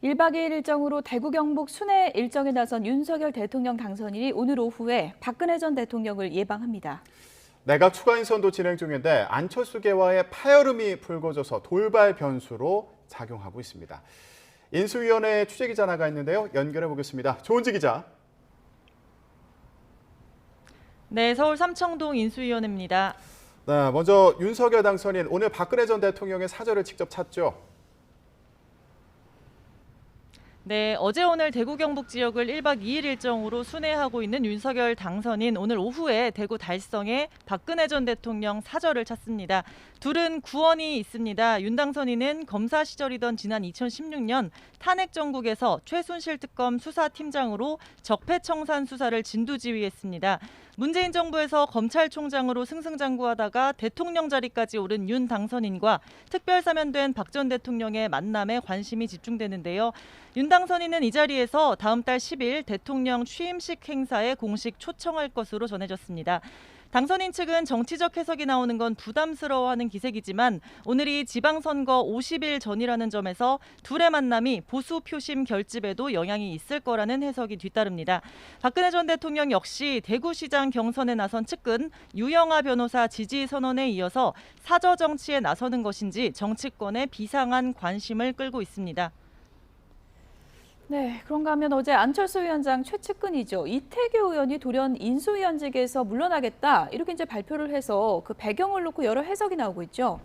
1박 2일 일정으로 대구 경북 순회 일정에 나선 윤석열 대통령 당선인이 오늘 오후에 박근혜 전 대통령을 예방합니다. 내각 추가 인선도 진행 중인데 안철수계와의 파열음이 불거져서 돌발 변수로 작용하고 있습니다. 인수위원회 취재기자 나가 있는데요. 연결해 보겠습니다. 조은지 기자. 네, 서울 삼청동 인수위원회입니다. 네, 먼저 윤석열 당선인 오늘 박근혜 전 대통령의 사저를 직접 찾죠. 네, 어제 오늘 대구 경북 지역을 1박 2일 일정으로 순회하고 있는 윤석열 당선인 오늘 오후에 대구 달성에 박근혜 전 대통령 사저를 찾습니다. 둘은 구원이 있습니다. 윤 당선인은 검사 시절이던 지난 2016년 탄핵 정국에서 최순실 특검 수사팀장으로 적폐청산 수사를 진두지휘했습니다. 문재인 정부에서 검찰총장으로 승승장구하다가 대통령 자리까지 오른 윤 당선인과 특별사면된 박 전 대통령의 만남에 관심이 집중되는데요. 윤 당선인은 이 자리에서 다음 달 10일 대통령 취임식 행사에 공식 초청할 것으로 전해졌습니다. 당선인 측은 정치적 해석이 나오는 건 부담스러워하는 기색이지만 오늘이 지방선거 50일 전이라는 점에서 둘의 만남이 보수 표심 결집에도 영향이 있을 거라는 해석이 뒤따릅니다. 박근혜 전 대통령 역시 대구시장 경선에 나선 측근 유영아 변호사 지지 선언에 이어서 사저 정치에 나서는 것인지 정치권의 비상한 관심을 끌고 있습니다. 네, 그런가 하면 어제 안철수 위원장 최측근이죠. 이태규 의원이 돌연 인수위원직에서 물러나겠다 이렇게 이제 발표를 해서 그 배경을 놓고 여러 해석이 나오고 있죠.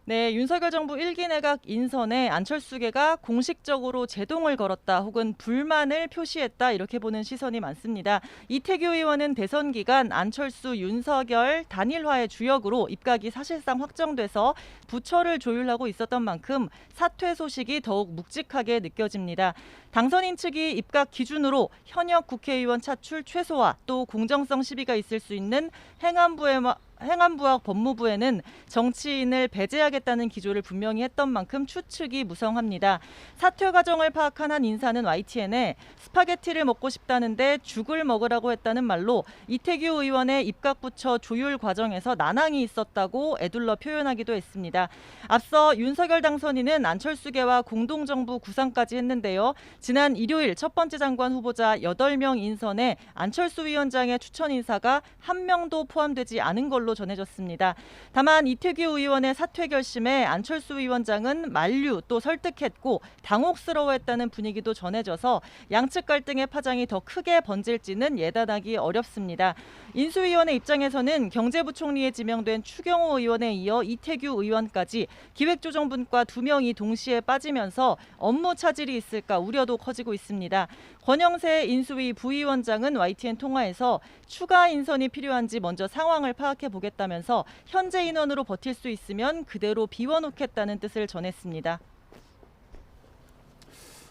네, 윤석열 정부 1기 내각 인선에 안철수계가 공식적으로 제동을 걸었다 혹은 불만을 표시했다 이렇게 보는 시선이 많습니다. 이태규 의원은 대선 기간 안철수, 윤석열 단일화의 주역으로 입각이 사실상 확정돼서 부처를 조율하고 있었던 만큼 사퇴 소식이 더욱 묵직하게 느껴집니다. 당선인 측이 입각 기준으로 현역 국회의원 차출 최소화 또 공정성 시비가 있을 수 있는 행안부와 법무부에는 정치인을 배제하겠다는 기조를 분명히 했던 만큼 추측이 무성합니다. 사퇴 과정을 파악한 한 인사는 YTN에 스파게티를 먹고 싶다는데 죽을 먹으라고 했다는 말로 이태규 의원의 입각부처 조율 과정에서 난항이 있었다고 에둘러 표현하기도 했습니다. 앞서 윤석열 당선인은 안철수계와 공동정부 구상까지 했는데요. 지난 일요일 첫 번째 장관 후보자 8명 인선에 안철수 위원장의 추천 인사가 한 명도 포함되지 않은 걸로 전해졌습니다. 다만 이태규 의원의 사퇴 결심에 안철수 위원장은 만류 또 설득했고 당혹스러워했다는 분위기도 전해져서 양측 갈등의 파장이 더 크게 번질지는 예단하기 어렵습니다. 인수위원회 입장에서는 경제부총리에 지명된 추경호 의원에 이어 이태규 의원까지 기획조정분과 2명이 동시에 빠지면서 업무 차질이 있을까 우려도 커지고 있습니다. 권영세 인수위 부위원장은 YTN 통화에서 추가 인선이 필요한지 먼저 상황을 파악해 보겠다면서 현재 인원으로 버틸 수 있으면 그대로 비워놓겠다는 뜻을 전했습니다.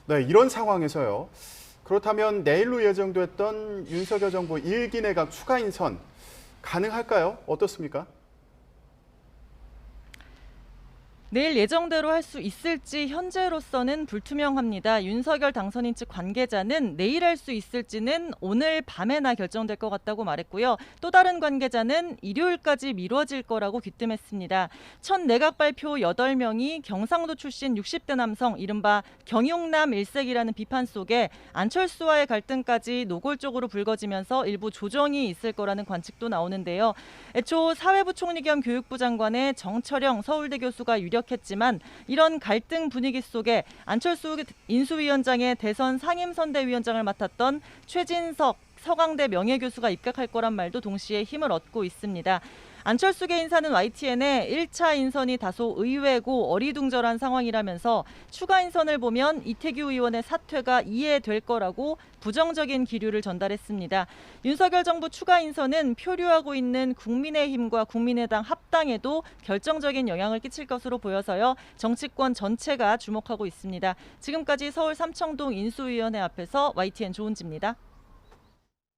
네, 이런 상황에서요. 그렇다면 내일로 예정됐던 윤석열 정부 1기 내각 추가 인선 가능할까요? 어떻습니까? 내일 예정대로 할 수 있을지 현재로서는 불투명합니다. 윤석열 당선인 측 관계자는 내일 할 수 있을지는 오늘 밤에나 결정될 것 같다고 말했고요. 또 다른 관계자는 일요일까지 미뤄질 거라고 귀뜸했습니다. 첫 내각 발표 8명이 경상도 출신 60대 남성 이른바 경용남 일색이라는 비판 속에 안철수와의 갈등까지 노골적으로 불거지면서 일부 조정이 있을 거라는 관측도 나오는데요. 애초 사회부 총리 겸 교육부 장관의 정철영 서울대 교수가 유력했지만 이런 갈등 분위기 속에 안철수 인수위원장의 대선 상임선대위원장을 맡았던 최진석 서강대 명예교수가 입각할 거란 말도 동시에 힘을 얻고 있습니다. 안철수계 인사는 YTN에 1차 인선이 다소 의외고 어리둥절한 상황이라면서 추가 인선을 보면 이태규 의원의 사퇴가 이해될 거라고 부정적인 기류를 전달했습니다. 윤석열 정부 추가 인선은 표류하고 있는 국민의힘과 국민의당 합당에도 결정적인 영향을 끼칠 것으로 보여서요. 정치권 전체가 주목하고 있습니다. 지금까지 서울 삼청동 인수위원회 앞에서 YTN 조은지입니다.